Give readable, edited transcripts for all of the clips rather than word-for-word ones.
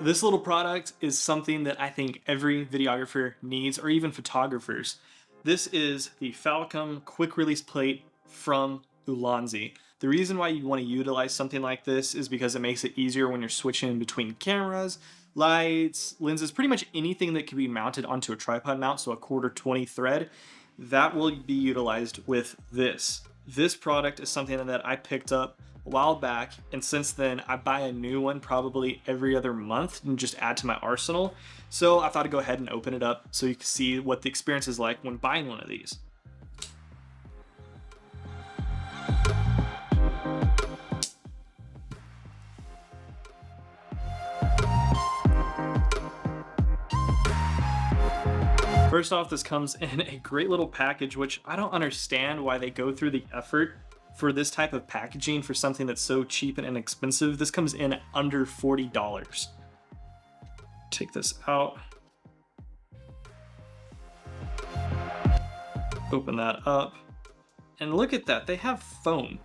This little product is something that I think every videographer needs, or even photographers. This is the Falcom quick release plate from Ulanzi. The reason why you want to utilize something like this is because it makes it easier when you're switching between cameras, lights, lenses, pretty much anything that can be mounted onto a tripod mount, so a 1/4 20 thread, that will be utilized with this. This product is something that I picked up a while back, and since then I buy a new one probably every other month and just add to my arsenal. So I thought I'd go ahead and open it up so you can see what the experience is like when buying one of these. First off, this comes in a great little package, which I don't understand why they go through the effort for this type of packaging for something that's so cheap and inexpensive. This comes in at under $40. Take this out. Open that up. And look at that, they have foam.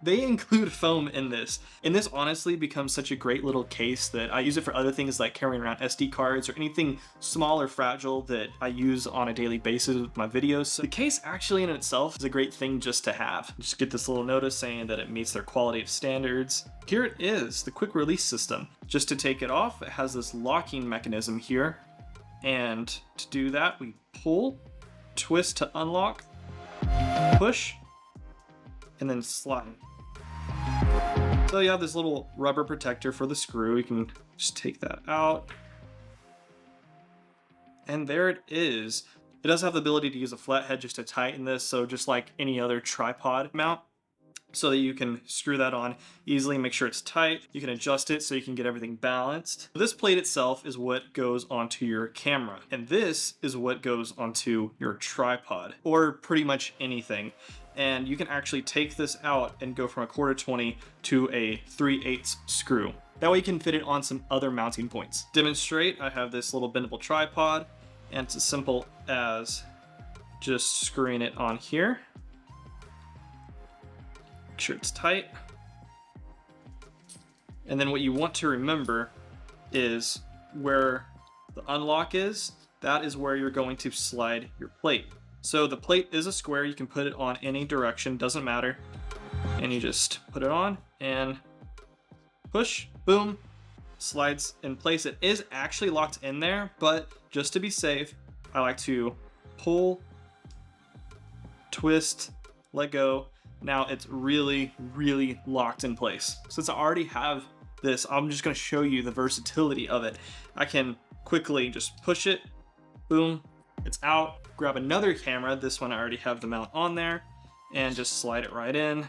They include foam in this. And this honestly becomes such a great little case that I use it for other things like carrying around SD cards or anything small or fragile that I use on a daily basis with my videos. So the case actually in itself is a great thing just to have. Just get this little notice saying that it meets their quality of standards. Here it is, the quick release system. Just to take it off, it has this locking mechanism here. And to do that, we pull, twist to unlock, push, and then slide. So you have this little rubber protector for the screw. You can just take that out. And there it is. It does have the ability to use a flathead just to tighten this, so just like any other tripod mount, so that you can screw that on easily, make sure it's tight. You can adjust it so you can get everything balanced. This plate itself is what goes onto your camera, and this is what goes onto your tripod, or pretty much anything. And you can actually take this out and go from a 1/4 20 to a 3/8 screw. That way you can fit it on some other mounting points. To demonstrate, I have this little bendable tripod, and it's as simple as just screwing it on here. Make sure it's tight. And then what you want to remember is where the unlock is, that is where you're going to slide your plate. So the plate is a square, you can put it on any direction, doesn't matter. And you just put it on and push, boom, slides in place. It is actually locked in there, but just to be safe, I like to pull, twist, let go. Now it's really, really locked in place. Since I already have this, I'm just gonna show you the versatility of it. I can quickly just push it, boom, it's out. Grab another camera, this one I already have the mount on there, and just slide it right in,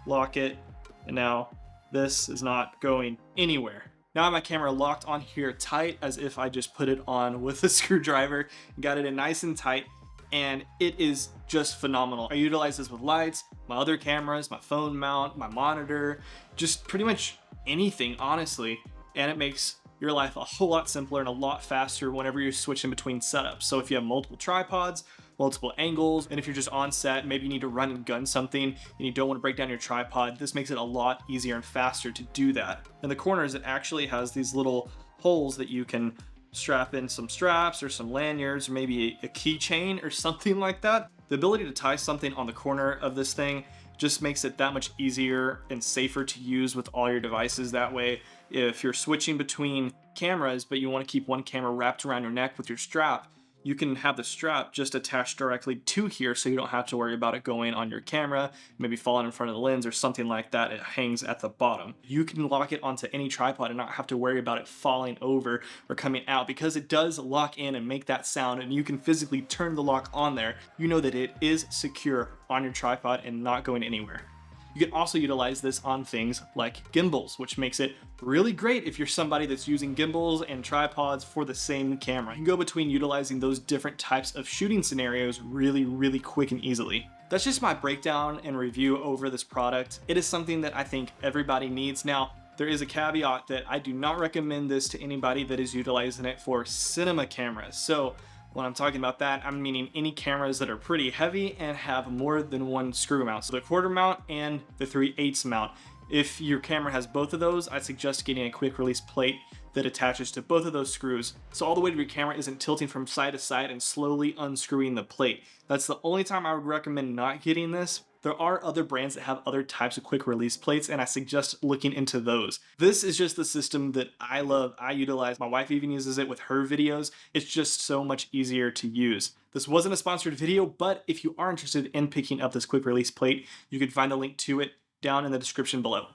lock it, and now this is not going anywhere. Now I have my camera locked on here tight as if I just put it on with a screwdriver, got it in nice and tight, and it is just phenomenal. I utilize this with lights, my other cameras, my phone mount, my monitor, just pretty much anything, honestly, and it makes your life a whole lot simpler and a lot faster whenever you're switching between setups. So if you have multiple tripods, multiple angles, and if you're just on set, maybe you need to run and gun something and you don't want to break down your tripod, this makes it a lot easier and faster to do that. In the corners, it actually has these little holes that you can strap in some straps or some lanyards, or maybe a keychain or something like that. The ability to tie something on the corner of this thing just makes it that much easier and safer to use with all your devices. That way, if you're switching between cameras, but you want to keep one camera wrapped around your neck with your strap, you can have the strap just attached directly to here so you don't have to worry about it going on your camera, maybe falling in front of the lens or something like that. It hangs at the bottom. You can lock it onto any tripod and not have to worry about it falling over or coming out, because it does lock in and make that sound, and you can physically turn the lock on there. You know that it is secure on your tripod and not going anywhere. You can also utilize this on things like gimbals, which makes it really great if you're somebody that's using gimbals and tripods for the same camera. You can go between utilizing those different types of shooting scenarios really, really quick and easily. That's just my breakdown and review over this product. It is something that I think everybody needs. Now, there is a caveat that I do not recommend this to anybody that is utilizing it for cinema cameras. So when I'm talking about that, I'm meaning any cameras that are pretty heavy and have more than one screw mount. So the 1/4 mount and the 3/8 mount. If your camera has both of those, I suggest getting a quick release plate that attaches to both of those screws, so all the weight of your camera isn't tilting from side to side and slowly unscrewing the plate. That's the only time I would recommend not getting this. There are other brands that have other types of quick release plates, and I suggest looking into those. This is just the system that I love, I utilize. My wife even uses it with her videos. It's just so much easier to use. This wasn't a sponsored video, but if you are interested in picking up this quick release plate, you can find a link to it down in the description below.